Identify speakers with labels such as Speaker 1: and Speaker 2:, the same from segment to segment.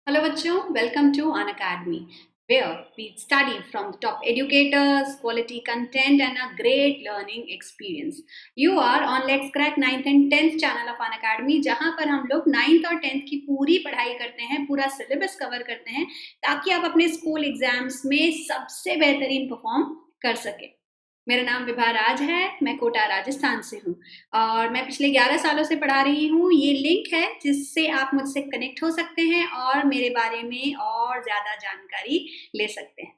Speaker 1: Hello बच्चों, welcome to An Academy where we study from the top educators, quality content and a great learning experience. You are on Let's Crack 9th and 10th channel of An Academy जहाँ पर हम लोग 9th और 10th की पूरी पढ़ाई करते हैं, पूरा सिलेबस कवर करते हैं ताकि आप अपने स्कूल एग्जाम्स में सबसे बेहतरीन परफॉर्म कर सकें। मेरा नाम विभा राज है, मैं कोटा राजस्थान से हूँ और मैं पिछले 11 सालों से पढ़ा रही हूँ। ये लिंक है जिससे आप मुझसे कनेक्ट हो सकते हैं और मेरे बारे में और ज़्यादा जानकारी ले सकते हैं।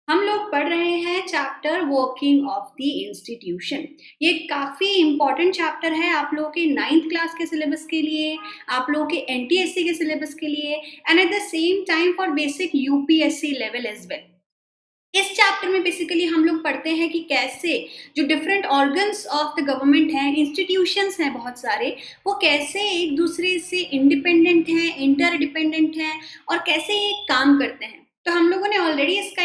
Speaker 1: हम लोग पढ़ रहे हैं chapter working of the institution. ये काफ़ी इम्पॉर्टेंट चैप्टर है आप लोगों के 9th क्लास के सिलेबस के लिए, आप लोगों के एनटीएससी के सिलेबस के लिए and at the same time for basic UPSC level as well. इस चैप्टर में बेसिकली हम लोग पढ़ते हैं कि कैसे जो different organs of the government हैं, इंस्टीट्यूशंस हैं बहुत सारे, वो कैसे एक दूसरे से इंडिपेंडेंट हैं, इंटरडिपेंडेंट हैं और कैसे ये काम करते हैं। तो हम लोगों ने ऑलरेडी इसका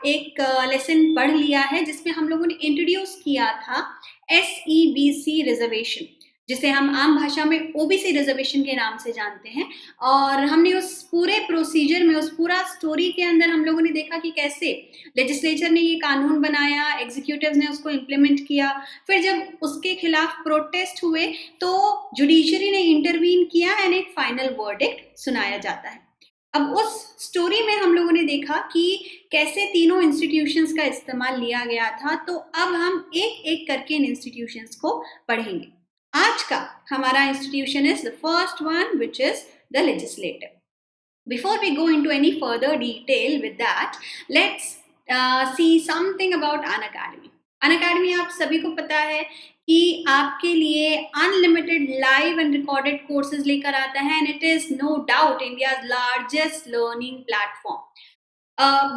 Speaker 1: एक लेसन पढ़ लिया है जिसमें हम लोगों ने इंट्रोड्यूस किया था SEBC रिजर्वेशन, जिसे हम आम भाषा में ओबीसी रिजर्वेशन के नाम से जानते हैं। और हमने उस पूरे प्रोसीजर में, उस पूरा स्टोरी के अंदर हम लोगों ने देखा कि कैसे लेजिस्लेचर ने ये कानून बनाया, एग्जीक्यूटिव्स ने उसको इम्प्लीमेंट किया, फिर जब उसके खिलाफ प्रोटेस्ट हुए तो जुडिशरी ने इंटरवीन किया एंड एक फाइनल वर्डिक्ट सुनाया जाता है। अब उस स्टोरी में हम लोगों ने देखा कि कैसे तीनों इंस्टीट्यूशंस का इस्तेमाल लिया गया था। तो अब हम एक एक करके इन इंस्टीट्यूशंस को पढ़ेंगे। आज का हमारा institution is the first one which is the legislative. Before we go into any further detail with that, let's see something about Unacademy. Unacademy आप सभी को पता है कि आपके लिए unlimited live and recorded courses लेकर आता है and it is no doubt India's largest learning platform.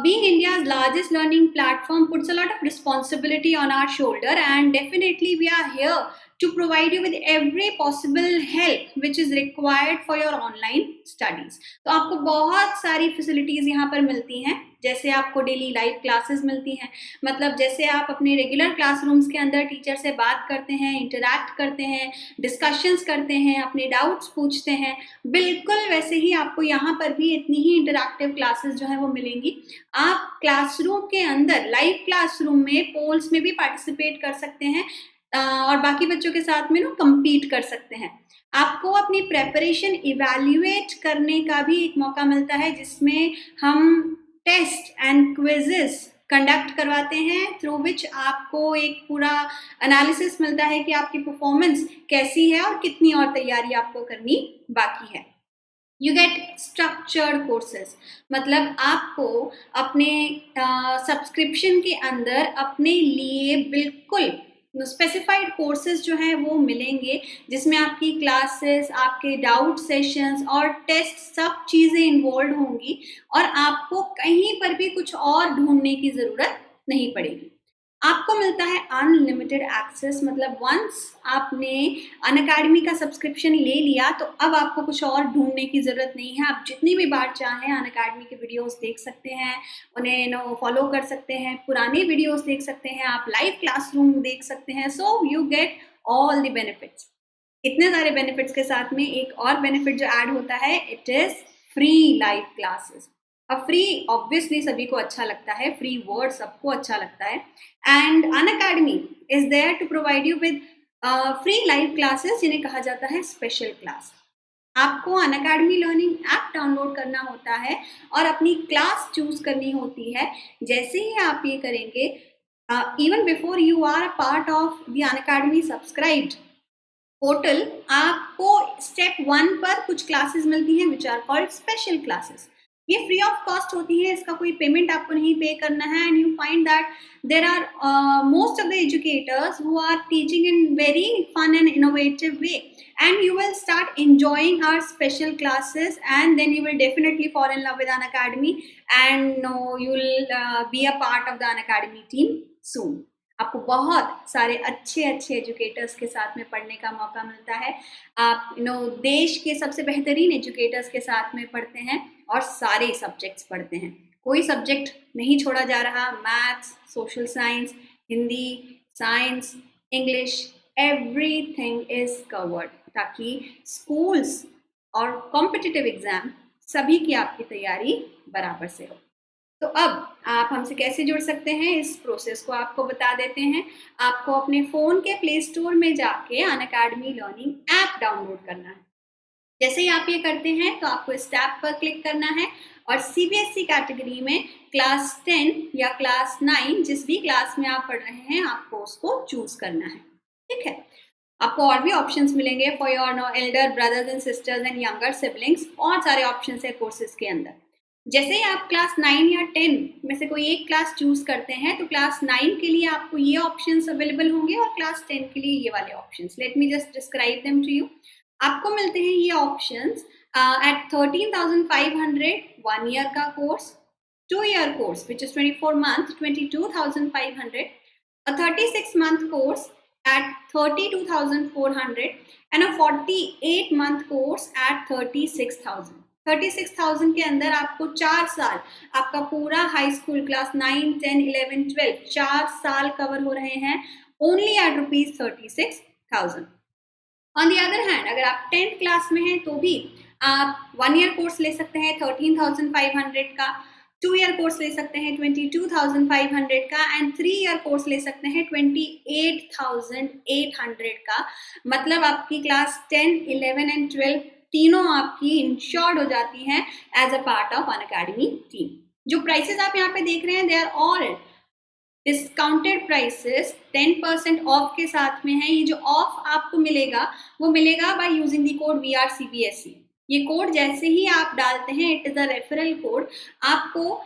Speaker 1: Being India's largest learning platform puts a lot of responsibility on our shoulder, and definitely we are here to provide you with every possible help which is required for your online studies. तो आपको बहुत सारी facilities यहाँ पर मिलती हैं, जैसे आपको डेली लाइव क्लासेस मिलती हैं, मतलब जैसे आप अपने रेगुलर क्लासरूम्स के अंदर टीचर से बात करते हैं, इंटरैक्ट करते हैं, डिस्कशंस करते हैं, अपने डाउट्स पूछते हैं, बिल्कुल वैसे ही आपको यहाँ पर भी इतनी ही इंटरैक्टिव क्लासेस जो है वो मिलेंगी। आप क्लासरूम के अंदर, लाइव क्लासरूम में पोल्स में भी पार्टिसिपेट कर सकते हैं और बाकी बच्चों के साथ में compete कर सकते हैं। आपको अपनी प्रेपरेशन इवैल्यूएट करने का भी एक मौका मिलता है जिसमें हम टेस्ट एंड क्विजेस कंडक्ट करवाते हैं, थ्रू विच आपको एक पूरा एनालिसिस मिलता है कि आपकी परफॉर्मेंस कैसी है और कितनी और तैयारी आपको करनी बाकी है। यू गेट स्ट्रक्चर्ड कोर्सेज, मतलब आपको अपने सब्सक्रिप्शन के अंदर अपने लिए बिल्कुल स्पेसिफाइड कोर्सेज जो हैं वो मिलेंगे, जिसमें आपकी क्लासेस, आपके डाउट सेशंस और टेस्ट सब चीज़ें इन्वॉल्व होंगी और आपको कहीं पर भी कुछ और ढूंढने की ज़रूरत नहीं पड़ेगी। आपको मिलता है अनलिमिटेड एक्सेस, मतलब वंस आपने अनअकैडमी का सब्सक्रिप्शन ले लिया तो अब आपको कुछ और ढूंढने की ज़रूरत नहीं है। आप जितनी भी बार चाहें अनअकैडमी के वीडियोस देख सकते हैं, उन्हें फॉलो कर सकते हैं, पुराने वीडियोस देख सकते हैं, आप लाइव क्लासरूम देख सकते हैं। So you get all the benefits. इतने सारे बेनिफिट्स के साथ में एक और बेनिफिट जो ऐड होता है, it is free live classes. अब फ्री ऑब्वियसली सभी को अच्छा लगता है, फ्री वर्ड सबको अच्छा लगता है, and Unacademy is there to provide you with free live classes जिन्हें कहा जाता है स्पेशल क्लास। आपको अनअकैडमी लर्निंग ऐप डाउनलोड करना होता है और अपनी क्लास चूज करनी होती है। जैसे ही आप ये करेंगे, even before you are a part of the Unacademy subscribed portal, आपको स्टेप 1 पर कुछ क्लासेस मिलती हैं which are called special classes. ये फ्री ऑफ कॉस्ट होती है, इसका कोई पेमेंट आपको नहीं पे करना है, and you find that there are most of the educators who are teaching in very fun and innovative way, and you will start enjoying our special classes, and then you will definitely fall in love with Unacademy, and you will be a part of the Unacademy team soon. आपको बहुत सारे अच्छे अच्छे educators के साथ में पढ़ने का मौका मिलता है। आप देश के सबसे बेहतरीन एजुकेटर्स के साथ में पढ़ते हैं और सारे सब्जेक्ट्स पढ़ते हैं, कोई सब्जेक्ट नहीं छोड़ा जा रहा। Maths, social science, Hindi, science, English, everything is covered, ताकि स्कूल्स और कॉम्पिटिटिव एग्जाम सभी की आपकी तैयारी बराबर से हो। तो अब आप हमसे कैसे जुड़ सकते हैं, इस प्रोसेस को आपको बता देते हैं। आपको अपने फ़ोन के प्ले स्टोर में जाके अनअकैडमी लर्निंग ऐप डाउनलोड करना है। जैसे ही आप ये करते हैं तो आपको इस टैब पर क्लिक करना है और सीबीएसई कैटेगरी में क्लास 10 या क्लास 9 जिस भी क्लास में आप पढ़ रहे हैं आपको उसको चूज करना है। ठीक है, आपको और भी ऑप्शंस मिलेंगे for your no elder brothers and sisters and younger siblings, और सारे ऑप्शंस है कोर्सेज के अंदर। जैसे ही आप क्लास 9 या 10 में से कोई एक क्लास चूज करते हैं तो क्लास 9 के लिए आपको ये ऑप्शंस अवेलेबल होंगे और क्लास 10 के लिए ये वाले options. Let me just describe them to you. आपको मिलते हैं ये ऑप्शंस एट 13,500 1 ईयर का कोर्स, 2 year course which is 24 month 22,500, a 36 month course at 32,400 and a 48 month course at 36,000। 36,000 के अंदर आपको 4 साल आपका पूरा हाई स्कूल क्लास 9, 10, 11, 12 4 साल कवर हो रहे हैं only at ₹36,000। On the other hand अगर आप 10th क्लास में हैं तो भी आप 1 ईयर कोर्स ले सकते हैं 13,500 का, 2 ईयर कोर्स ले सकते हैं 22,500 का एंड 3 ईयर कोर्स ले सकते हैं 28,800 का। मतलब आपकी क्लास 10, 11 एंड 12 तीनों आपकी इंश्योर्ड हो जाती हैं as a part of Unacademy team. जो प्राइसेस आप यहाँ पे देख रहे हैं they are all discounted prices, 10% off के साथ में है। ये जो ऑफ आपको मिलेगा वो मिलेगा by using the code VRCBSE। ये कोड जैसे ही आप डालते हैं it is a referral code. आपको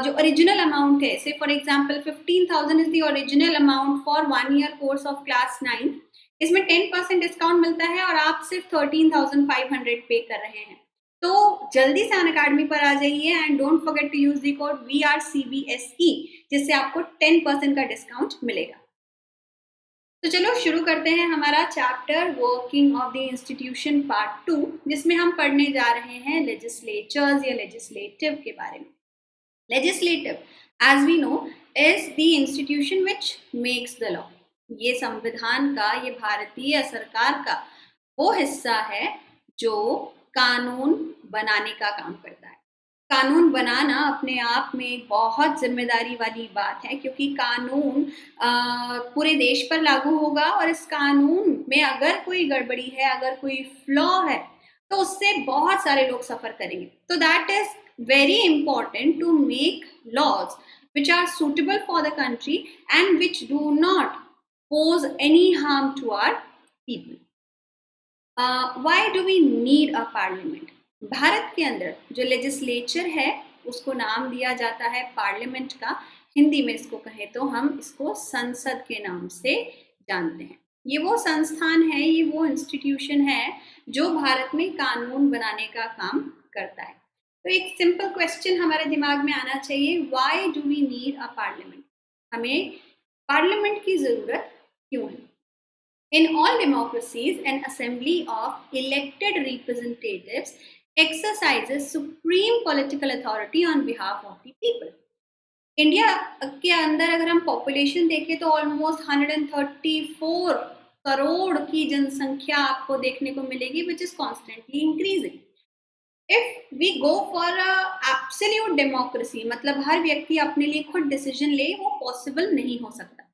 Speaker 1: जो ओरिजिनल अमाउंट है, से for example 15,000 is the original amount for 1 year course of class 9, इसमें 10% डिस्काउंट मिलता है और आप सिर्फ 13,500 पे कर रहे हैं। तो जल्दी से अनअकैडमी पर आ जाइए and don't forget to use the code VRCBSE जिससे आपको 10% का डिस्काउंट मिलेगा। तो चलो शुरू करते हैं हमारा chapter working of the institution part 2, जिसमें हम पढ़ने जा रहे हैं लेजिस्लेचर्स या लेजिस्लेटिव के बारे में। Legislative as we know is the institution which makes the law. ये संविधान का, ये भारतीय सरकार का वो हिस्सा है जो कानून बनाने का काम करता है। कानून बनाना अपने आप में बहुत जिम्मेदारी वाली बात है क्योंकि कानून पूरे देश पर लागू होगा और इस कानून में अगर कोई गड़बड़ी है, अगर कोई फ्लॉ है तो उससे बहुत सारे लोग सफर करेंगे। तो that is very important to make laws which are suitable for the country and which do not pose any harm to our people. Why do we need a parliament? Bharat के अंदर जो लेजिस्लेचर है उसको नाम दिया जाता है पार्लियामेंट का। हिंदी में इसको कहें तो हम इसको संसद के नाम से जानते हैं। ये वो संस्थान है, ये वो इंस्टीट्यूशन है जो भारत में कानून बनाने का काम करता है। तो एक सिंपल क्वेश्चन हमारे दिमाग में आना चाहिए, why do we need a parliament? हमें पार्लियामेंट की जरूरत क्यों है? In all democracies, an assembly of elected representatives exercises supreme political authority on behalf of the people. India के अंदर अगर हम पॉपुलेशन देखें तो ऑलमोस्ट 134 करोड़ की जनसंख्या आपको देखने को मिलेगी which is constantly increasing. If we go for absolute democracy, मतलब हर व्यक्ति अपने लिए खुद डिसीजन ले, वो पॉसिबल नहीं हो सकता।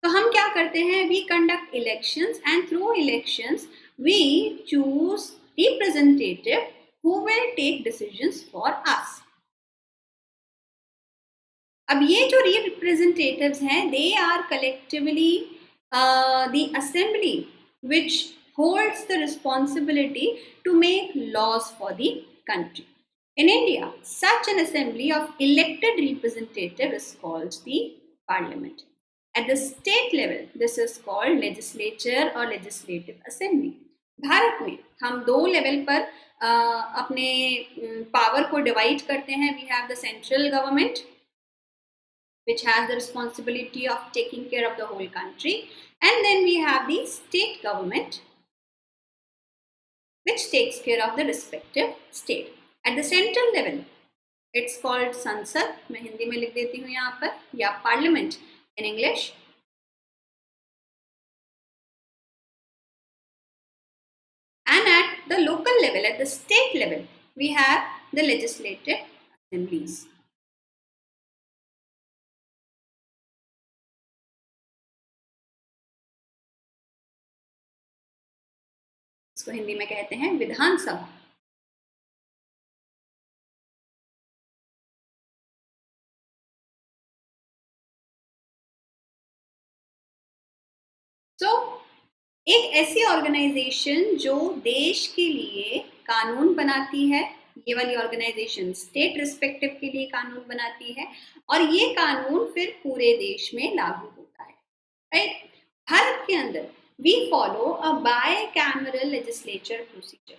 Speaker 1: तो हम क्या करते हैं, we conduct elections and through elections we choose representative who will take decisions for us. अब ये जो रिप्रेजेंटेटिव्स हैं they are collectively the assembly which holds the responsibility to make laws for the country. In India, such an assembly of elected representatives is called the parliament. At the state level, this is called legislature or legislative assembly. Bharat में हम दो level पर अपने power को divide करते हैं। We have the central government, which has the responsibility of taking care of the whole country, and then we have the state government, which takes care of the respective state. At the central level, it's called Sansad, मैं हिंदी में लिख देती हूँ यहाँ पर, या Parliament in English. And at the local level, at the state level, we have the legislative assemblies. इसको हिंदी में कहते हैं विधानसभा। तो एक ऐसी ऑर्गेनाइजेशन जो देश के लिए कानून बनाती है, ये वाली ऑर्गेनाइजेशन स्टेट रिस्पेक्टिव के लिए कानून बनाती है और ये कानून फिर पूरे देश में लागू होता है, राइट। भारत के अंदर we follow a bicameral legislature procedure.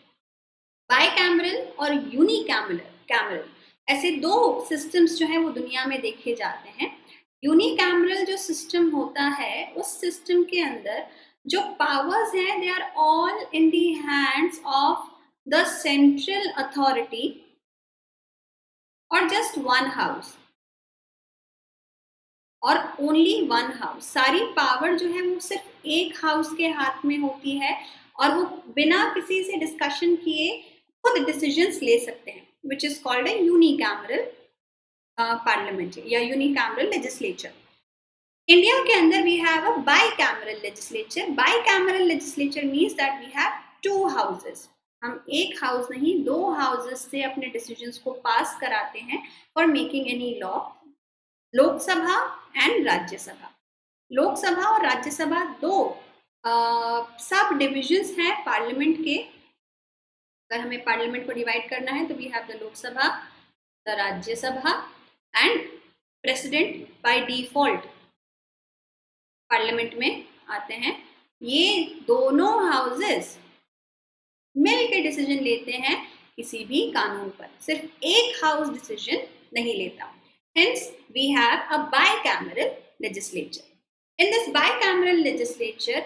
Speaker 1: Bicameral और यूनिकैमरल ऐसे दो सिस्टम्स जो है वो दुनिया में देखे जाते हैं। यूनिकैमरल जो सिस्टम होता है, उस सिस्टम के अंदर जो पावर्स हैं they are all in the hands of the central authority और जस्ट वन हाउस और ओनली वन हाउस। सारी पावर जो है वो सिर्फ एक हाउस के हाथ में होती है और वो बिना किसी से डिस्कशन किए खुद डिसीजंस ले सकते हैं, which is called a unicameral parliament या यूनिकैमरल लेजिस्लेचर। इंडिया के अंदर we have a bicameral legislature. Bicameral legislature means that we have two houses. हम एक हाउस नहीं, दो हाउसेस से अपने डिसीजंस को पास कराते हैं for making any law. Lok Sabha and Rajya Sabha. Lok Sabha और राज्यसभा दो सब डिविजन्स हैं पार्लियामेंट के। अगर हमें पार्लियामेंट को डिवाइड करना है तो we have the Lok Sabha, the Rajya Sabha and president by default parliament में आते हैं। ये दोनों हाउसेस मिल के डिसीजन लेते हैं किसी भी कानून पर, सिर्फ एक हाउस डिसीजन नहीं लेता। Hence we have a bicameral legislature. In this bicameral legislature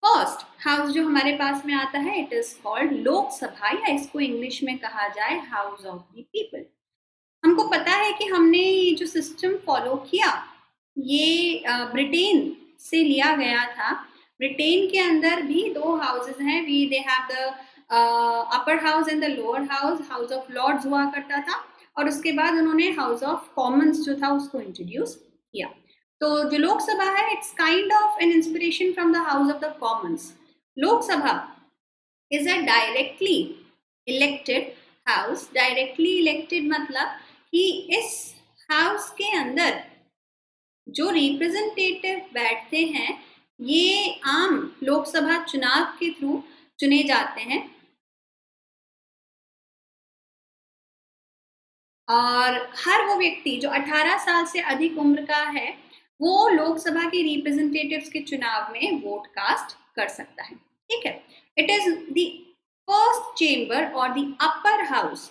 Speaker 1: first house जो हमारे पास में आता है, इट इज कॉल्ड लोकसभा, या इसको इंग्लिश में कहा जाए हाउस ऑफ द पीपल। हमको पता है कि हमने ये जो सिस्टम फॉलो किया ये ब्रिटेन से लिया गया था। ब्रिटेन के अंदर भी दो हाउसेस हैं, we they have the upper house and the lower house. House of Lords हुआ करता था और उसके बाद उन्होंने हाउस ऑफ कॉमन्स जो था उसको इंट्रोड्यूस किया। तो जो लोकसभा है it's kind of an inspiration from the house of the Commons. Lok Sabha is a directly elected house. Directly elected मतलब कि इस हाउस के अंदर जो रिप्रेजेंटेटिव बैठते हैं ये आम लोकसभा चुनाव के थ्रू चुने जाते हैं और हर वो व्यक्ति जो 18 साल से अधिक उम्र का है वो लोकसभा के रिप्रेजेंटेटिव्स के चुनाव में वोट कास्ट कर सकता है, ठीक है। It is the first chamber और द अपर हाउस।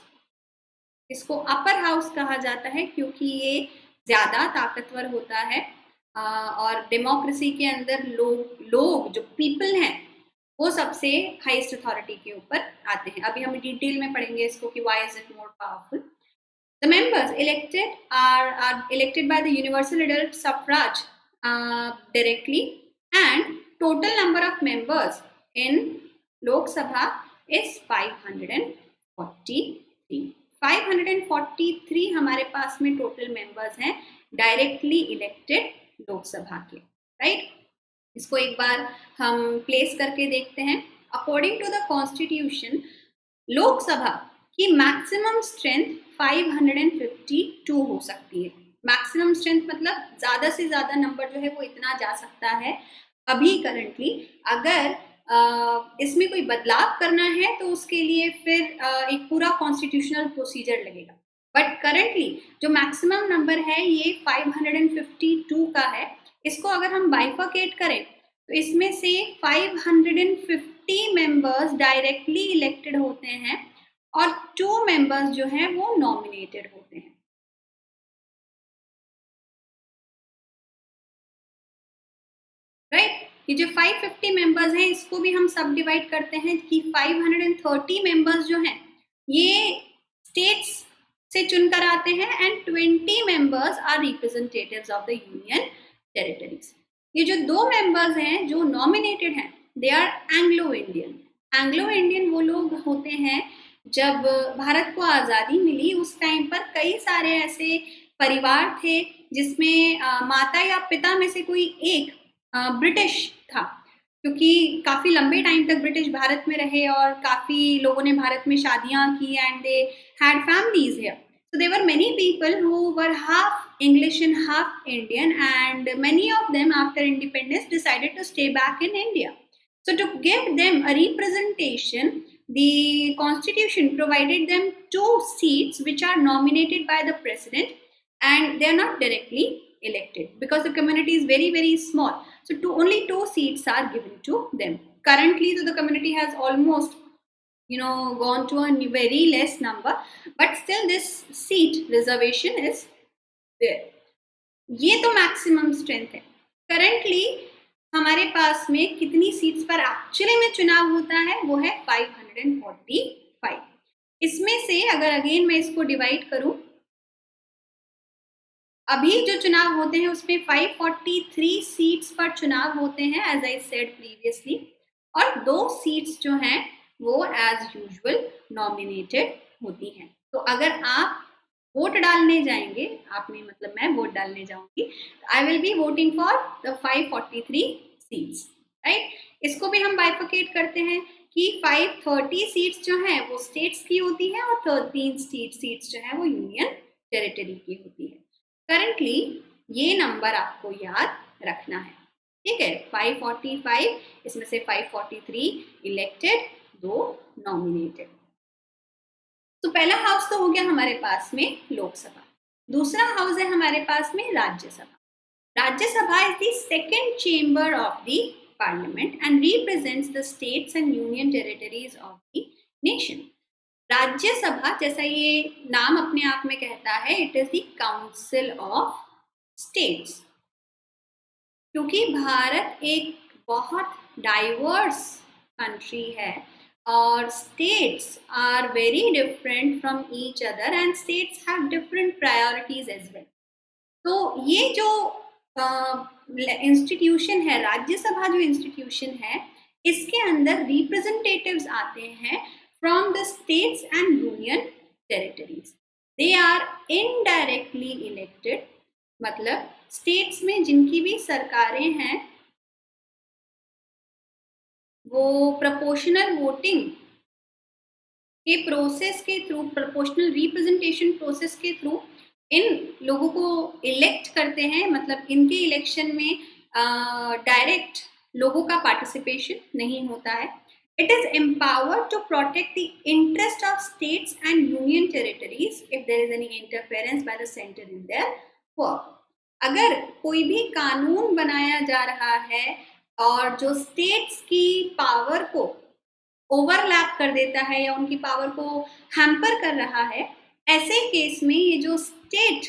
Speaker 1: इसको अपर हाउस कहा जाता है क्योंकि ये ज्यादा ताकतवर होता है और डेमोक्रेसी के अंदर लोग जो पीपल हैं वो सबसे हाईएस्ट अथॉरिटी के ऊपर आते हैं। अभी हम डिटेल में पढ़ेंगे इसको कि why is it more powerful. The members elected are elected by the universal adult suffrage directly, and total number of members in Lok Sabha is 543. 543 हमारे पास में टोटल मेंबर्स हैं डायरेक्टली इलेक्टेड लोकसभा के, राइट। इसको एक बार हम प्लेस करके देखते हैं। According to the constitution Lok Sabha की मैक्सिमम स्ट्रेंथ 552 हो सकती है। मैक्सिमम स्ट्रेंथ मतलब ज्यादा से ज्यादा नंबर जो है वो इतना जा सकता है। अभी करंटली अगर इसमें कोई बदलाव करना है तो उसके लिए फिर एक पूरा कॉन्स्टिट्यूशनल प्रोसीजर लगेगा, बट करंटली जो मैक्सिमम नंबर है ये 552 का है। इसको अगर हम बाइफर्केट करें तो इसमें से 550 मेंबर्स डायरेक्टली इलेक्टेड होते हैं और 2 मेंबर्स जो हैं वो नॉमिनेटेड होते हैं, राइट। ये जो 550 मेंबर्स हैं इसको भी हम सब डिवाइड करते हैं कि 530 मेंबर्स जो हैं ये स्टेट्स से चुनकर आते हैं and 20 members are representatives of the union territories. ये जो 2 मेंबर्स हैं जो नॉमिनेटेड हैं they are Anglo Indian. Anglo Indian वो लोग होते हैं जब भारत को आज़ादी मिली उस टाइम पर कई सारे ऐसे परिवार थे जिसमें माता या पिता में से कोई एक ब्रिटिश था, क्योंकि काफ़ी लंबे टाइम तक ब्रिटिश भारत में रहे और काफ़ी लोगों ने भारत में शादियाँ की and they had families here. So there were many people who were half English and half Indian, and many of them after independence decided to stay back in India. So to give them a representation, the constitution provided them 2 seats which are nominated by the president, and they are not directly elected because the community is very very small. So only 2 seats are given to them. Currently, so the community has almost gone to a very less number, but still this seat reservation is there. ये तो maximum strength है. Currently हमारे पास में कितनी seats पर actually में चुनाव होता है वो है 545. इसमें से अगर अगेन मैं इसको डिवाइड करूं, अभी जो चुनाव होते हैं उसमें 543 सीट्स पर चुनाव होते हैं एज आई सेड प्रीवियसली, और 2 सीट्स जो हैं वो एज यूजुअल नॉमिनेटेड होती हैं. तो अगर आप वोट डालने जाएंगे, आपने मतलब मैं वोट डालने जाऊंगी, I will be voting for the 543 seats, right. इसको भी हम बाइफिकेट करते हैं कि 530 सीट्स जो हैं वो स्टेट्स की होती है और 13 सीट्स जो है वो यूनियन टेरिटरी की होती है. करंटली ये नंबर आपको याद रखना है, ठीक है. 545, इसमें से 543 इलेक्टेड, 2 नॉमिनेटेड. तो पहला हाउस तो हो गया हमारे पास में लोकसभा. दूसरा हाउस है हमारे पास में Rajya Sabha. Rajya Sabha is the second chamber of the parliament and represents the states and union territories of the nation. Rajya Sabha, जैसा ये नाम अपने आप में कहता है, it is the council of states. क्योंकि भारत एक बहुत डाइवर्स कंट्री है और states are very different from each other and states have different priorities as well. तो ये जो इंस्टीट्यूशन है, राज्यसभा जो इंस्टीट्यूशन है, इसके अंदर रिप्रेजेंटेटिव्स आते हैं from the states and union territories. They are indirectly elected, मतलब स्टेट्स में जिनकी भी सरकारें हैं वो प्रोपोर्शनल वोटिंग के प्रोसेस के थ्रू, प्रोपोर्शनल रिप्रेजेंटेशन प्रोसेस के थ्रू इन लोगों को इलेक्ट करते हैं. मतलब इनके इलेक्शन में डायरेक्ट लोगों का पार्टिसिपेशन नहीं होता है. It is empowered to protect the interest of states and union territories if there is any interference by the centre in their work. अगर कोई भी कानून बनाया जा रहा है और जो स्टेट्स की पावर को ओवरलैप कर देता है या उनकी पावर को हैम्पर कर रहा है, ऐसे केस में ये जो स्टेट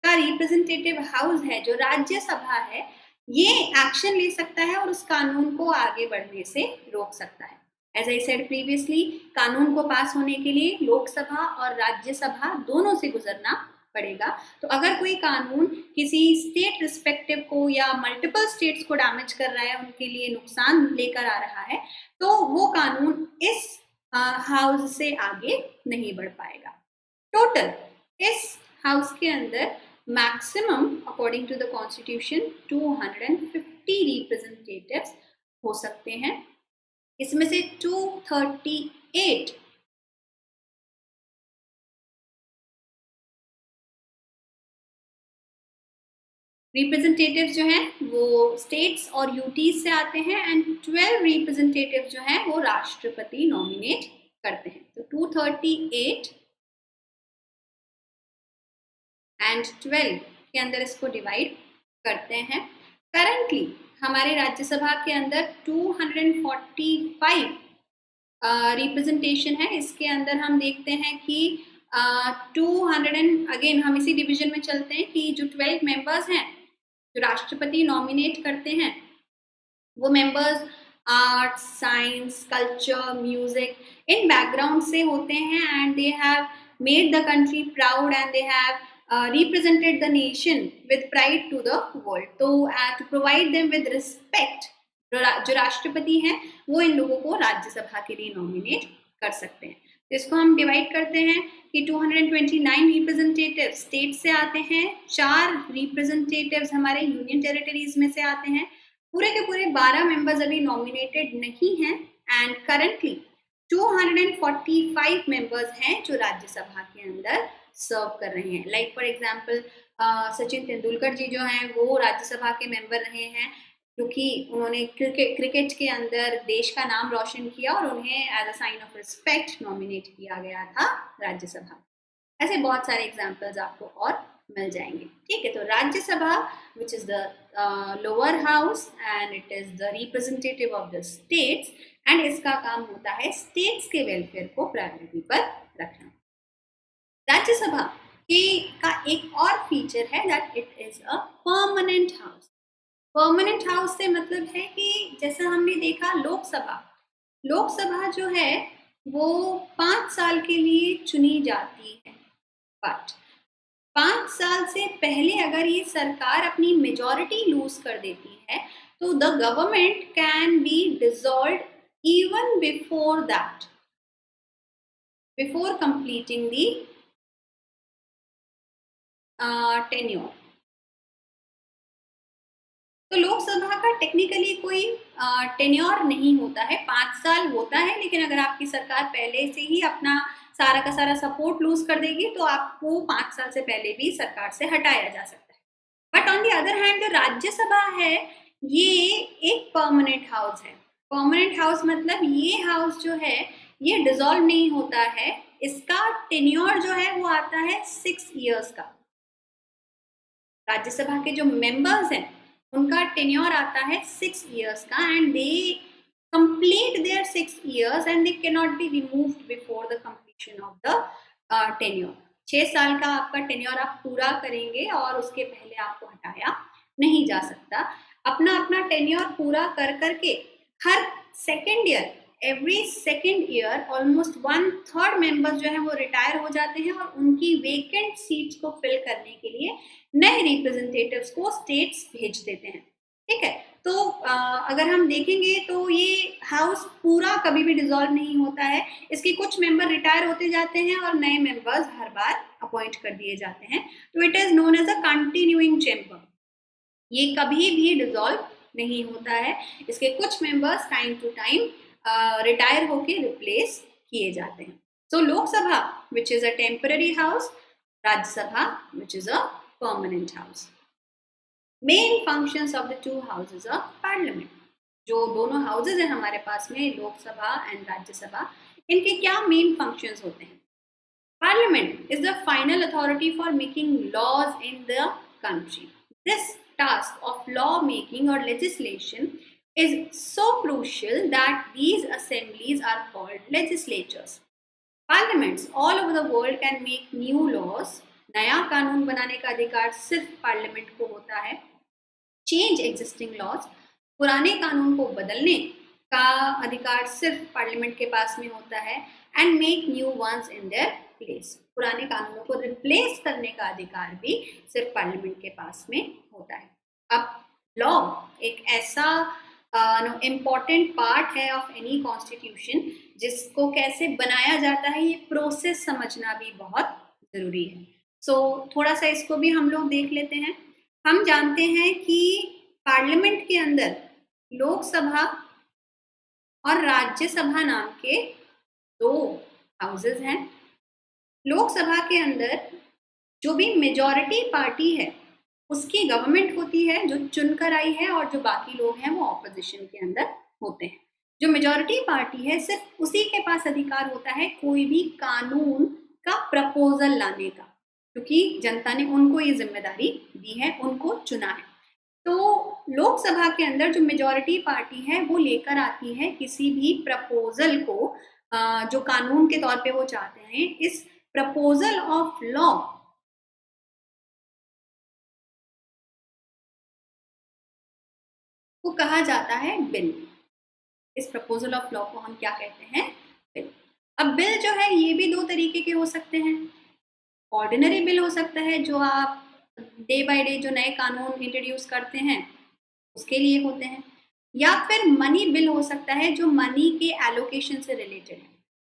Speaker 1: का रिप्रेजेंटेटिव हाउस है, जो राज्यसभा है, ये एक्शन ले सकता है और उस कानून को आगे बढ़ने से रोक सकता है. एज आई सेड प्रीवियसली, कानून को पास होने के लिए लोकसभा और राज्यसभा दोनों से गुजरना पड़ेगा. तो अगर कोई कानून किसी स्टेट रिस्पेक्टिव को या मल्टीपल स्टेट्स को डैमेज कर रहा है, उनके लिए नुकसान लेकर आ रहा है, तो वो कानून इस हाउस से आगे नहीं बढ़ पाएगा. टोटल इस हाउस के अंदर maximum according to the constitution 250 representatives हो सकते हैं. इसमें से 238 रिप्रेजेंटेटिव्स जो हैं वो स्टेट्स और यूटीज से आते हैं एंड 12 रिप्रेजेंटेटिव जो हैं वो राष्ट्रपति नॉमिनेट करते हैं. तो 238 एंड 12 के अंदर इसको डिवाइड करते हैं. करंटली हमारे राज्यसभा के अंदर 245 रिप्रेजेंटेशन है. इसके अंदर हम देखते हैं कि 200 अगेन हम इसी डिवीजन में चलते हैं कि जो 12 मेंबर्स हैं जो राष्ट्रपति नॉमिनेट करते हैं, वो members art, science, culture, music in background से होते हैं and they have made the country proud and they have represented the nation with pride to the world. तो to provide them with respect, जो राष्ट्रपति हैं वो इन लोगों को राज्यसभा के लिए नॉमिनेट कर सकते हैं. इसको हम डिवाइड करते हैं कि 229 रिप्रेजेंटेटिव स्टेट से आते हैं, 4 रिप्रेजेंटेटिव्स हमारे यूनियन टेरिटरीज में से आते हैं। पूरे के पूरे 12 मेंबर्स अभी नॉमिनेटेड नहीं हैं एंड करंटली 245 मेंबर्स हैं जो राज्यसभा के अंदर सर्व कर रहे हैं। Like for example Sachin Tendulkar ji जो हैं वो राज्यसभा के मेंबर रहे हैं, क्योंकि उन्होंने क्रिकेट के अंदर देश का नाम रोशन किया और उन्हें as a sign of respect nominate किया गया था राज्यसभा। ऐसे बहुत सारे एग्जाम्पल्स आपको और मिल जाएंगे। ठीक है, तो Rajya Sabha which is the lower house and it is the representative of the states and इसका काम होता है स्टेट्स के वेलफेयर को प्रायोरिटी पर रखना। राज्यसभा का एक और फीचर है that it is a permanent house. Permanent house से मतलब है कि जैसा हमने देखा लोकसभा जो है वो 5 साल के लिए चुनी जाती है, बट 5 साल से पहले अगर ये सरकार अपनी मेजॉरिटी लूज कर देती है तो the government can be dissolved even before that, before completing the tenure. तो लोकसभा का टेक्निकली कोई टेन्योर नहीं होता है, 5 साल होता है, लेकिन अगर आपकी सरकार पहले से ही अपना सारा का सारा सपोर्ट लूज कर देगी तो आपको 5 साल से पहले भी सरकार से हटाया जा सकता है। But on the other hand जो राज्यसभा है ये एक परमानेंट हाउस है। परमानेंट हाउस मतलब ये हाउस जो है ये डिसॉल्व नहीं होता है, इसका टेन्योर जो है वो आता है 6 इयर्स का। राज्यसभा के जो मेंबर्स हैं उनका टेन्योर आता है 6 इयर्स का and they complete their 6 years and they can not be removed before the completion of the tenure. 6 साल का आपका टेन्योर आप पूरा करेंगे और उसके पहले आपको हटाया नहीं जा सकता। अपना अपना टेन्योर पूरा कर करके हर second year, every second year almost 1/3 members जो है वो रिटायर हो जाते हैं और उनकी वेकेंट सीट्स को फिल करने के लिए नए रिप्रेजेंटेटिव्स को स्टेट्स भेज देते हैं। ठीक है, तो अगर हम देखेंगे तो ये हाउस पूरा कभी भी डिसॉल्व नहीं होता है, इसके कुछ मेंबर रिटायर होते जाते हैं और नए मेंबर्स हर बार अपॉइंट कर दिए जाते हैं। तो it is known as a continuing chamber, ये कभी भी डिसॉल्व नहीं होता है, इसके कुछ members time to time retire होके रिप्लेस किए जाते हैं। So Lok Sabha which is a temporary house, Rajya Sabha which is a permanent house. Main functions of the two houses of parliament, जो दोनों houses हैं हमारे पास में लोकसभा एंड राज्यसभा, इनके क्या मेन फंक्शंस होते हैं? Parliament is the final authority for making laws in the country. This task of law making or legislation is so crucial that these assemblies are called legislatures. Parliaments all over the world can make new laws. नया कानून बनाने का अधिकार सिर्फ parliament को होता है। Change existing laws, पुराने कानून को बदलने का अधिकार सिर्फ पार्लियामेंट के पास में होता है। And make new ones in their place, पुराने कानूनों को रिप्लेस करने का अधिकार भी सिर्फ पार्लियामेंट के पास में होता है। अब लॉ एक ऐसा इम्पॉर्टेंट पार्ट है ऑफ एनी कॉन्स्टिट्यूशन, जिसको कैसे बनाया जाता है ये प्रोसेस समझना भी बहुत जरूरी है। सो थोड़ा सा इसको भी हम लोग देख लेते हैं। हम जानते हैं कि पार्लियामेंट के अंदर लोकसभा और राज्यसभा नाम के 2 हाउसेस हैं। लोकसभा के अंदर जो भी मेजॉरिटी पार्टी है उसकी गवर्नमेंट होती है जो चुनकर आई है, और जो बाकी लोग हैं वो ऑपोजिशन के अंदर होते हैं। जो मेजॉरिटी पार्टी है सिर्फ उसी के पास अधिकार होता है कोई भी कानून का प्रपोजल लाने का, क्योंकि जनता ने उनको ये जिम्मेदारी दी है, उनको चुना है। तो लोकसभा के अंदर जो मेजॉरिटी पार्टी है वो लेकर आती है किसी भी प्रपोजल को जो कानून के तौर पे वो चाहते हैं। इस प्रपोजल ऑफ लॉ को कहा जाता है बिल। इस प्रपोजल ऑफ लॉ को हम क्या कहते हैं? बिल। अब बिल जो है ये भी 2 तरीके के हो सकते हैं। ऑर्डिनरी बिल हो सकता है जो आप डे बाय डे जो नए कानून इंट्रोड्यूस करते हैं उसके लिए होते हैं, या फिर मनी बिल हो सकता है जो मनी के एलोकेशन से रिलेटेड है।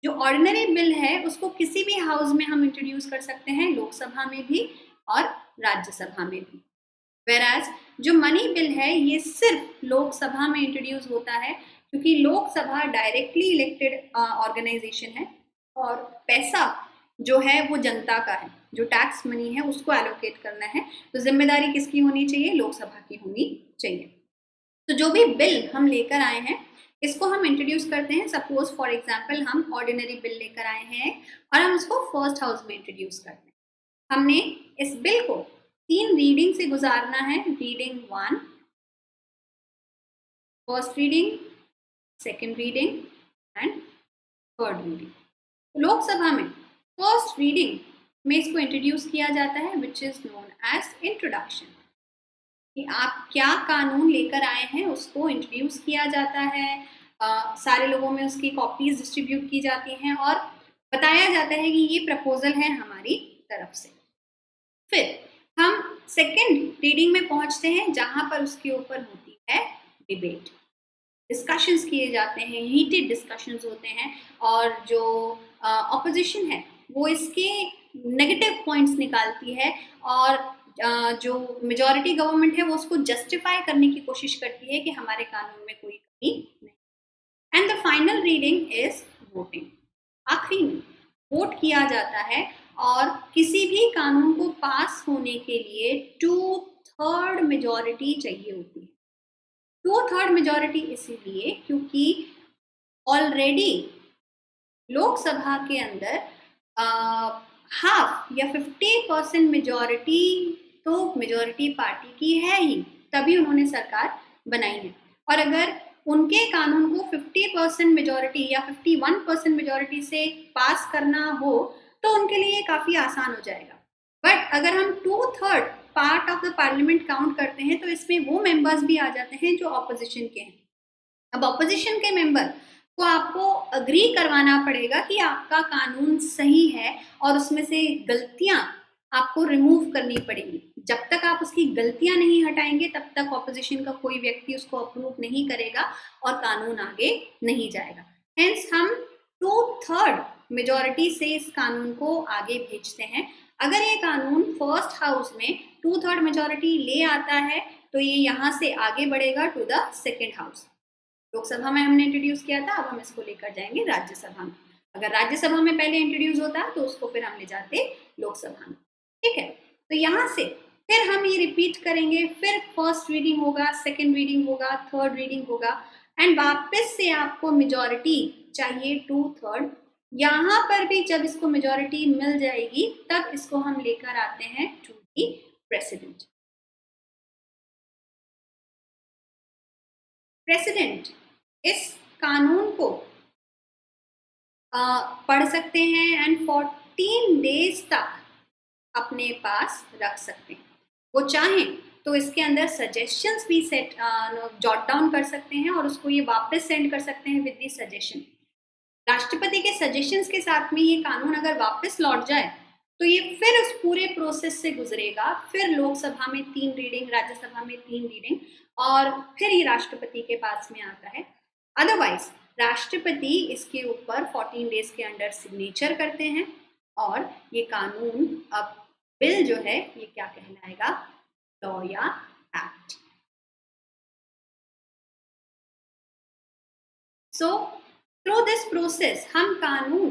Speaker 1: जो ऑर्डिनरी बिल है उसको किसी भी हाउस में हम इंट्रोड्यूस कर सकते हैं, लोकसभा में भी और राज्यसभा में भी। वेराज जो मनी बिल है ये सिर्फ लोकसभा में इंट्रोड्यूस होता है, क्योंकि लोकसभा डायरेक्टली इलेक्टेड ऑर्गेनाइजेशन है और पैसा जो है वो जनता का है, जो टैक्स मनी है उसको एलोकेट करना है, तो जिम्मेदारी किसकी होनी चाहिए? लोकसभा की होनी चाहिए। तो जो भी बिल हम लेकर आए हैं इसको हम इंट्रोड्यूस करते हैं। सपोज फॉर एग्जांपल हम ऑर्डिनरी बिल लेकर आए हैं और हम उसको फर्स्ट हाउस में इंट्रोड्यूस करते हैं। हमने इस बिल को 3 रीडिंग से गुजारना है। Reading 1, first reading, second reading and third reading. Lok Sabha में फर्स्ट रीडिंग में इसको इंट्रोड्यूस किया जाता है, which is known as introduction, कि आप क्या कानून लेकर आए हैं उसको इंट्रोड्यूस किया जाता है। सारे लोगों में उसकी कॉपीज डिस्ट्रीब्यूट की जाती हैं और बताया जाता है कि ये प्रपोजल है हमारी तरफ से। फिर हम सेकेंड रीडिंग में पहुंचते हैं जहां पर उसके ऊपर होती है डिबेट, डिस्कशंस किए जाते हैं, हीटेड डिस्कशंस होते हैं और जो ऑपोजिशन है वो इसके नेगेटिव पॉइंट्स निकालती है और जो मेजॉरिटी गवर्नमेंट है वो उसको जस्टिफाई करने की कोशिश करती है कि हमारे कानून में कोई कमी नहीं। And the final reading is voting. आखिरी में वोट किया जाता है और किसी भी कानून को पास होने के लिए 2/3 मेजॉरिटी चाहिए होती है। 2/3 मेजॉरिटी इसीलिए क्योंकि ऑलरेडी लोकसभा के अंदर हाफ या 50% मेजॉरिटी तो मेजॉरिटी पार्टी की है ही, तभी उन्होंने सरकार बनाई है। और अगर उनके कानून को 50% मेजॉरिटी या 51% मेजॉरिटी से पास करना हो तो उनके लिए काफ़ी आसान हो जाएगा। बट अगर हम 2/3 part of the parliament count करते हैं तो इसमें वो मेंबर्स भी आ जाते हैं जो ऑपोजिशन के हैं। अब ऑपोजिशन के मेंबर को आपको अग्री करवाना पड़ेगा कि आपका कानून सही है और उसमें से गलतियां आपको रिमूव करनी पड़ेगी। जब तक आप उसकी गलतियां नहीं हटाएंगे तब तक ऑपोजिशन का कोई व्यक्ति उसको अप्रूव नहीं करेगा और कानून आगे नहीं जाएगा। हेंस हम 2/3 मेजॉरिटी से इस कानून को आगे भेजते हैं। अगर ये कानून फर्स्ट हाउस में 2/3 मेजॉरिटी ले आता है तो ये यहाँ से आगे बढ़ेगा to the second house. Lok Sabha में हमने इंट्रोड्यूस किया था, अब हम इसको लेकर जाएंगे राज्यसभा में। अगर राज्यसभा में पहले इंट्रोड्यूस होता तो उसको फिर हम ले जाते लोकसभा में। ठीक है, तो यहाँ से फिर हम ये रिपीट करेंगे, फिर फर्स्ट रीडिंग होगा, सेकेंड रीडिंग होगा, थर्ड रीडिंग होगा एंड वापस से आपको मेजॉरिटी चाहिए 2/3। यहाँ पर भी जब इसको मेजॉरिटी मिल जाएगी तब इसको हम लेकर आते हैं टू दी प्रेसिडेंट। प्रेसिडेंट इस कानून को पढ़ सकते हैं एंड 14 डेज तक अपने पास रख सकते हैं। वो चाहें तो इसके अंदर सजेशंस भी सेट जॉट डाउन कर सकते हैं और उसको ये वापस सेंड कर सकते हैं विद दी सजेशन। राष्ट्रपति के सजेशंस के साथ में ये कानून अगर वापस लौट जाए तो ये फिर उस पूरे प्रोसेस से गुजरेगा, फिर लोकसभा में 3 रीडिंग, राज्यसभा में 3 रीडिंग और फिर ये राष्ट्रपति के पास में आता है। अदरवाइज राष्ट्रपति इसके ऊपर 14 डेज के अंडर सिग्नेचर करते हैं और ये कानून, अब बिल जो है ये क्या कहलाएगा? लॉ या act. So through this process हम कानून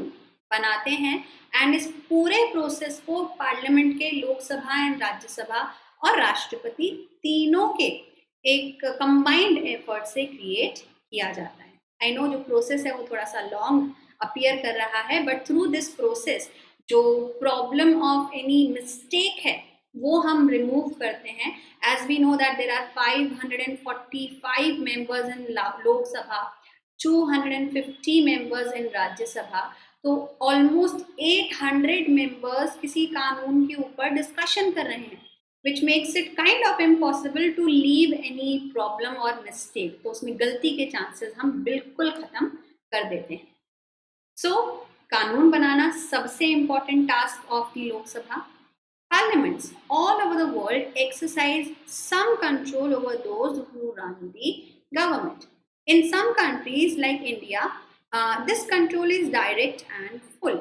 Speaker 1: बनाते हैं एंड इस पूरे प्रोसेस को पार्लियामेंट के लोकसभा एंड राज्यसभा और राष्ट्रपति तीनों के एक कंबाइंड एफर्ट से क्रिएट किया जाता है। आई नो जो प्रोसेस है वो थोड़ा सा लॉन्ग अपीयर कर रहा है, बट थ्रू दिस प्रोसेस जो प्रॉब्लम ऑफ एनी मिस्टेक है वो हम रिमूव करते हैं। As we know that there are 545 members in Lok Sabha, 250 members in Rajya Sabha, तो ऑलमोस्ट 800 मेंबर्स किसी कानून के ऊपर डिस्कशन कर रहे हैं, which makes it kind of impossible to leave any problem और मिस्टेक। तो उसमें गलती के चांसेस हम बिल्कुल खत्म कर देते हैं। सो कानून बनाना सबसे important task of the Lok Sabha. Parliaments all over the world exercise some control over those who run the government. In some countries like India, this control is direct and full.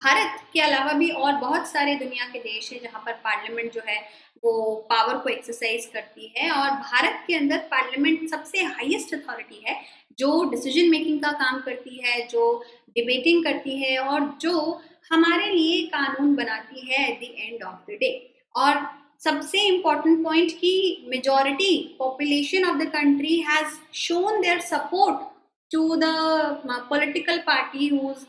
Speaker 1: Bharat के अलावा भी और बहुत सारे दुनिया के देश हैं जहाँ पर पार्लियामेंट जो है वो पावर को एक्सरसाइज करती है, और भारत के अंदर पार्लियामेंट सबसे हाईएस्ट अथॉरिटी है जो डिसीजन मेकिंग का काम करती है, जो डिबेटिंग करती है, और जो हमारे लिए कानून बनाती है at the end of the day. और सबसे इम्पोर्टेंट पॉइंट कि majority population of the country has shown their support to the political party who's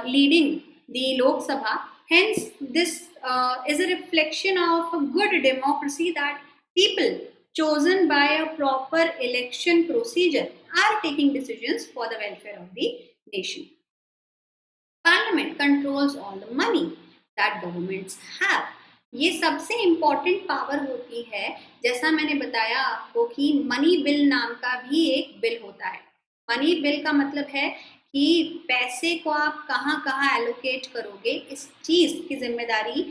Speaker 1: leading the Lok Sabha. Hence, this is a reflection of a good democracy that people chosen by a proper election procedure are taking decisions for the welfare of the nation. Parliament controls all the money that governments have. ये सबसे important power होती है। जैसा मैंने बताया आपको कि money bill नाम का भी एक बिल होता है। मनी बिल का मतलब है कि पैसे को आप कहाँ कहाँ एलोकेट करोगे, इस चीज़ की जिम्मेदारी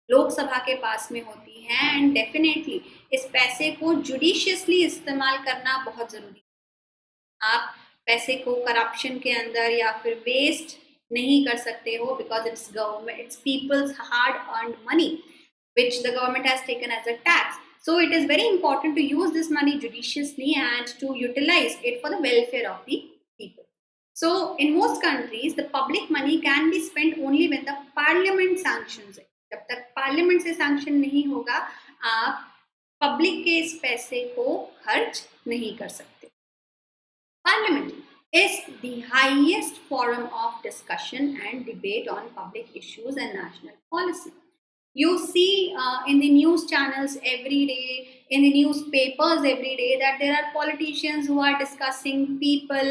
Speaker 1: लोकसभा के पास में होती है। एंड डेफिनेटली इस पैसे को जुडिशियसली इस्तेमाल करना बहुत ज़रूरी है। आप पैसे को करप्शन के अंदर या फिर वेस्ट नहीं कर सकते हो, because it's government, it's people's hard earned money which the government has taken as a tax. So it is very important to use this money judiciously and to utilize it for the welfare of the people. So in most countries, the public money can be spent only when the parliament sanctions it. जब तक parliament से sanction नहीं होगा, आप public के इस पैसे को खर्च नहीं कर सकते। Parliament is the highest forum of discussion and debate on public issues and national policy. You see in the news channels every day, in the newspapers every day, that there are politicians who are discussing, people,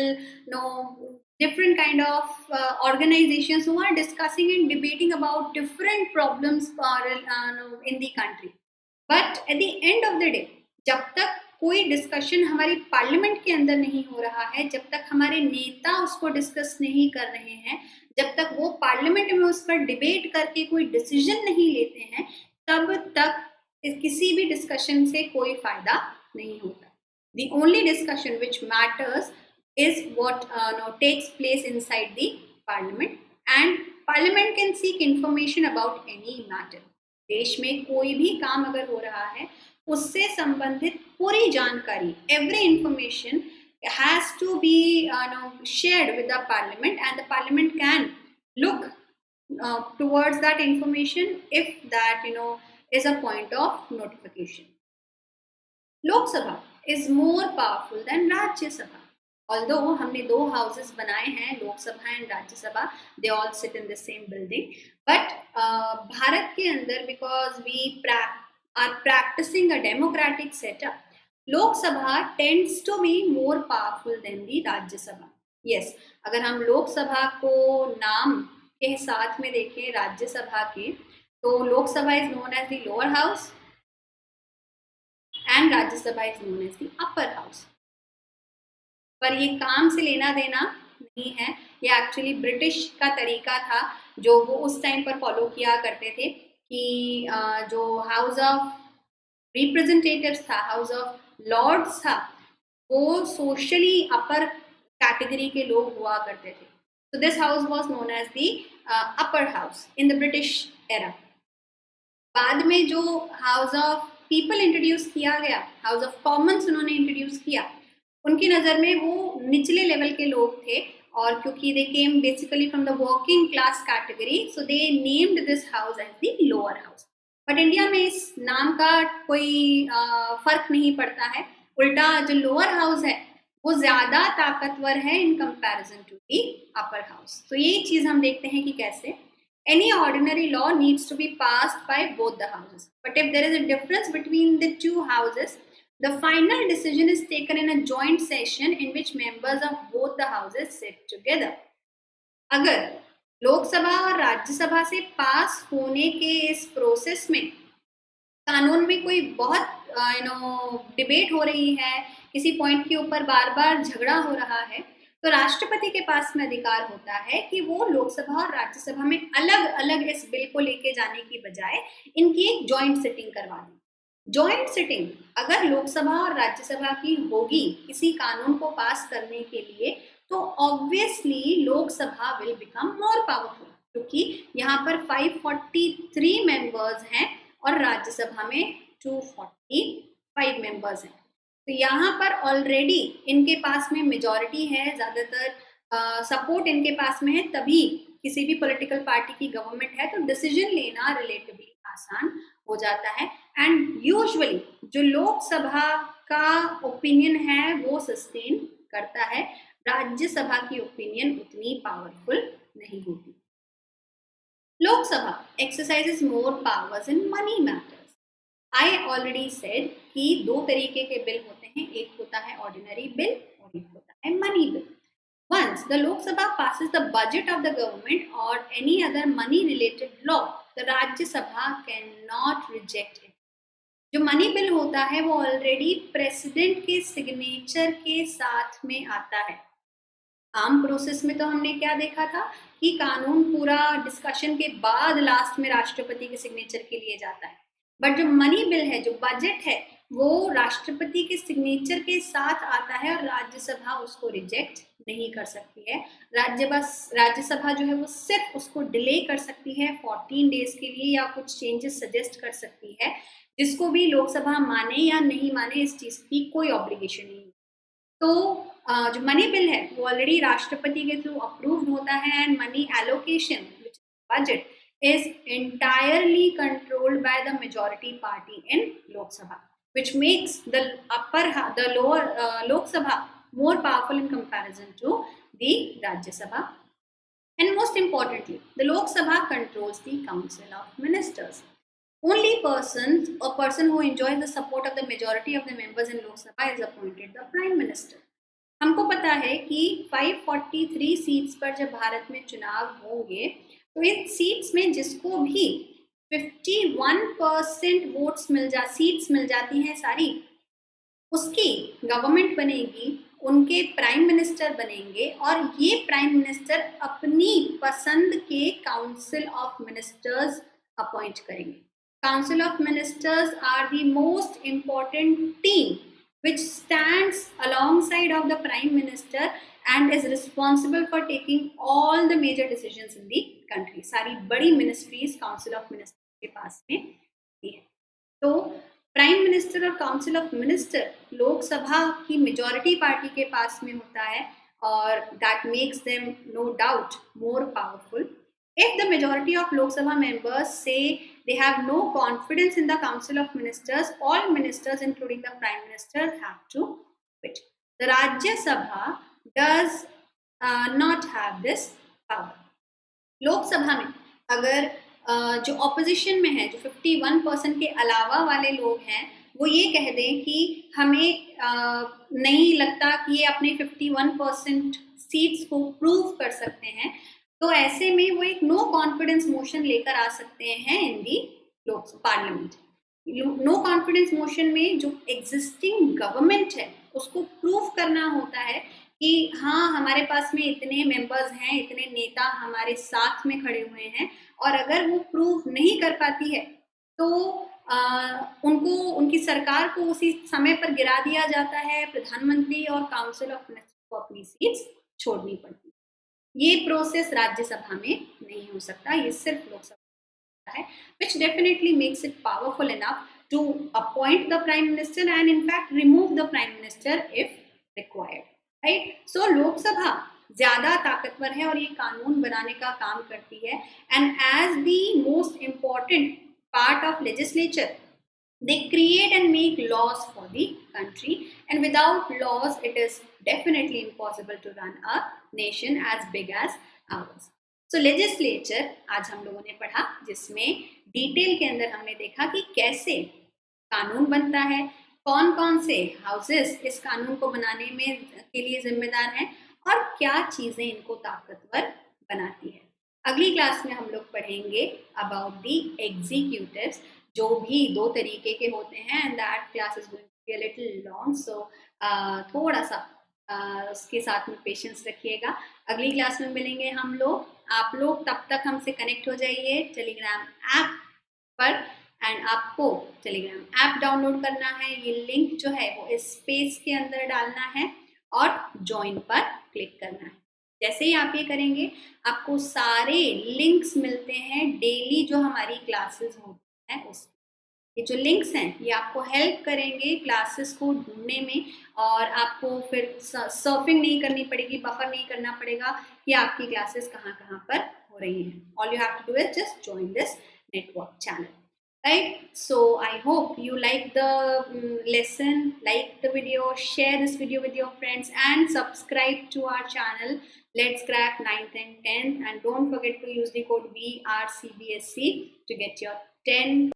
Speaker 1: different kind of organizations who are discussing and debating about different problems in the country. But at the end of the day, जब तक कोई discussion हमारी parliament के अंदर नहीं हो रहा है, जब तक हमारे नेता उसको डिस्कस नहीं कर रहे हैं, जब तक वो पार्लियामेंट में उस पर डिबेट करके कोई डिसीजन नहीं लेते हैं, तब तक किसी भी डिस्कशन से कोई फायदा नहीं होता। The only discussion which matters is what takes place inside the parliament, and parliament can seek information about any matter. देश में कोई भी काम अगर हो रहा है, उससे संबंधित पूरी जानकारी, every information has to be shared with the parliament, and the parliament can look towards that information if that is a point of notification. Lok Sabha is more powerful than Rajya Sabha. Although हमने दो houses बनाए हैं, लोक सभा and राज्य सभा, they all sit in the same building, but Bharat के अंदर, because we are practicing a democratic setup, Lok Sabha tends to be more powerful than the Rajya Sabha. Yes, अगर हम लोक सभा को नाम के साथ में देखें राज्य सभा के, तो लोक सभा is known as the lower house and राज्य सभा is known as the upper house. पर ये काम से लेना देना नहीं है, ये एक्चुअली ब्रिटिश का तरीका था जो वो उस टाइम पर फॉलो किया करते थे कि जो हाउस ऑफ रिप्रेजेंटेटिव्स था, हाउस ऑफ लॉर्ड्स था, वो सोशली अपर कैटेगरी के लोग हुआ करते थे। So this house was known as the upper house in the British era. बाद में जो हाउस ऑफ पीपल इंट्रोड्यूस किया गया, हाउस ऑफ कॉमन्स उन्होंने इंट्रोड्यूस किया, उनकी नज़र में वो निचले लेवल के लोग थे, और क्योंकि they came basically from the working class category, so they named this house as the lower house. But India में इस नाम का कोई फर्क नहीं पड़ता है, उल्टा जो लोअर हाउस है वो ज़्यादा ताकतवर है in comparison to the upper house. तो ये चीज़ हम देखते हैं कि कैसे any ordinary law needs to be passed by both the houses. But if there is a difference between the two houses, the final decision is taken in a joint session in which members of both the houses sit together. अगर लोकसभा और राज्यसभा से पास होने के इस process में कानून में कोई बहुत डिबेट हो रही है, किसी पॉइंट के ऊपर बार बार झगड़ा हो रहा है, तो राष्ट्रपति के पास में अधिकार होता है कि वो लोकसभा और राज्यसभा में अलग अलग इस बिल को लेके जाने की बजाय इनकी एक जॉइंट सिटिंग करवा दें। जॉइंट सिटिंग अगर लोकसभा और राज्यसभा की होगी किसी कानून को पास करने के लिए, तो obviously Lok Sabha will become more powerful, क्योंकि यहाँ पर 543 मेंबर्स हैं और राज्यसभा में 245 मेंबर्स हैं। तो यहाँ पर ऑलरेडी इनके पास में मेजॉरिटी है, ज़्यादातर सपोर्ट इनके पास में है, तभी किसी भी पॉलिटिकल पार्टी की गवर्नमेंट है तो डिसीजन लेना रिलेटिवली आसान हो जाता है। एंड यूजुअली जो लोकसभा का ओपिनियन है वो सस्टेन करता है, राज्यसभा की ओपिनियन उतनी पावरफुल नहीं होती। Lok Sabha exercises more powers in money matters. I already said कि दो तरीके के बिल होते हैं, एक होता है ऑर्डिनरी बिल और एक होता है money bill. Once the Lok Sabha passes the budget of the government or any other money related law, the Rajya Sabha cannot reject it. जो मनी बिल होता है वो ऑलरेडी प्रेसिडेंट के सिग्नेचर के साथ में आता है। आम प्रोसेस में तो हमने क्या देखा था कि कानून पूरा डिस्कशन के बाद लास्ट में राष्ट्रपति के सिग्नेचर के लिए जाता है, बट जो मनी बिल है, जो बजट है, वो राष्ट्रपति के सिग्नेचर के साथ आता है और राज्यसभा उसको रिजेक्ट नहीं कर सकती है। राज्यसभा जो है वो सिर्फ उसको डिले कर सकती है 14 डेज के लिए, या कुछ चेंजेस सजेस्ट कर सकती है, जिसको भी लोकसभा माने या नहीं माने इस चीज की कोई ऑब्लिगेशन नहीं। तो जो मनी बिल है वो ऑलरेडी राष्ट्रपति के थ्रू अप्रूव्ड होता है and money allocation budget is entirely controlled by the majority party in Lok Sabha, which makes the lower Lok Sabha more powerful in comparison to the Rajya Sabha. And most importantly, the Lok Sabha controls the Council of Ministers. Only a person who enjoys the support of the majority of the members in Lok Sabha is appointed the Prime Minister. हमको पता है कि 543 seats पर जब भारत में चुनाव होंगे तो इन सीट्स में जिसको भी 51% वोट्स सीट्स मिल जाती हैं सारी, उसकी गवर्नमेंट बनेगी, उनके प्राइम मिनिस्टर बनेंगे और ये प्राइम मिनिस्टर अपनी पसंद के काउंसिल ऑफ मिनिस्टर्स अपॉइंट करेंगे। Council of ministers are the most important team which stands alongside of the prime minister and is responsible for taking all the major decisions in the country. सारी बड़ी ministries council of minister के पास में है। तो prime minister और council of minister Lok Sabha की majority party के पास में होता है और that makes them no doubt more powerful. If the majority of Lok Sabha members say they have no confidence in the Council of Ministers, all ministers, including the Prime Minister, have to quit. The Rajya Sabha does not have this power. लोक सभा में अगर जो opposition में है, जो 51% के अलावा वाले लोग हैं, वो ये कह दें कि हमें नहीं लगता कि ये अपने 51% सीट्स को प्रूव कर सकते हैं, तो ऐसे में वो एक नो कॉन्फिडेंस मोशन लेकर आ सकते हैं in the parliament. No confidence motion में जो एग्जिस्टिंग गवर्नमेंट है उसको प्रूव करना होता है कि हाँ हमारे पास में इतने मेंबर्स हैं, इतने नेता हमारे साथ में खड़े हुए हैं, और अगर वो प्रूव नहीं कर पाती है तो उनको, उनकी सरकार को उसी समय पर गिरा दिया जाता है, प्रधानमंत्री और काउंसिल ऑफ मिनिस्टर्स को अपनी सीट्स छोड़नी पड़ती है। ये प्रोसेस राज्यसभा में नहीं हो सकता, ये सिर्फ लोकसभा है, which definitely makes it powerful enough to appoint the prime minister and in fact remove the prime minister if required, right? So Lok Sabha ज्यादा ताकतवर है और ये कानून बनाने का काम करती है, and as the most important part of legislature, they create and make laws for the country, and without laws it is definitely impossible to run a nation as big as ours. So legislature आज हम लोगों ने पढ़ा, जिसमें detail के अंदर हमने देखा कि कैसे कानून बनता है, कौन कौन से हाउसेस इस कानून को बनाने में के लिए जिम्मेदार हैं और क्या चीजें इनको ताकतवर बनाती है। अगली क्लास में हम लोग पढ़ेंगे अबाउट दी एग्जीक्यूटिव्स, जो भी दो तरीके के होते हैं, and that class is going to be a little long, so थोड़ा सा उसके साथ में पेशेंस रखिएगा। अगली क्लास में मिलेंगे हम लोग। आप लोग तब तक हमसे कनेक्ट हो जाइए टेलीग्राम ऐप पर, एंड आपको टेलीग्राम ऐप डाउनलोड करना है, ये लिंक जो है वो इस स्पेस के अंदर डालना है और ज्वाइन पर क्लिक करना है। जैसे ही आप ये करेंगे आपको सारे लिंक्स मिलते हैं डेली जो हमारी क्लासेस होती हैं उस ये जो लिंक्स हैं ये आपको हेल्प करेंगे क्लासेस को ढूंढने में, और आपको फिर सर्फिंग नहीं करनी पड़ेगी, बफर नहीं करना पड़ेगा कि आपकी क्लासेस कहाँ कहाँ पर हो रही हैं. All you have to do is just join this network channel. Right? So I hope you like the lesson, like the video, share this video with your friends and subscribe to our channel Let's Crack 9th and 10th, and don't forget to use the code VRCBSC to get your 10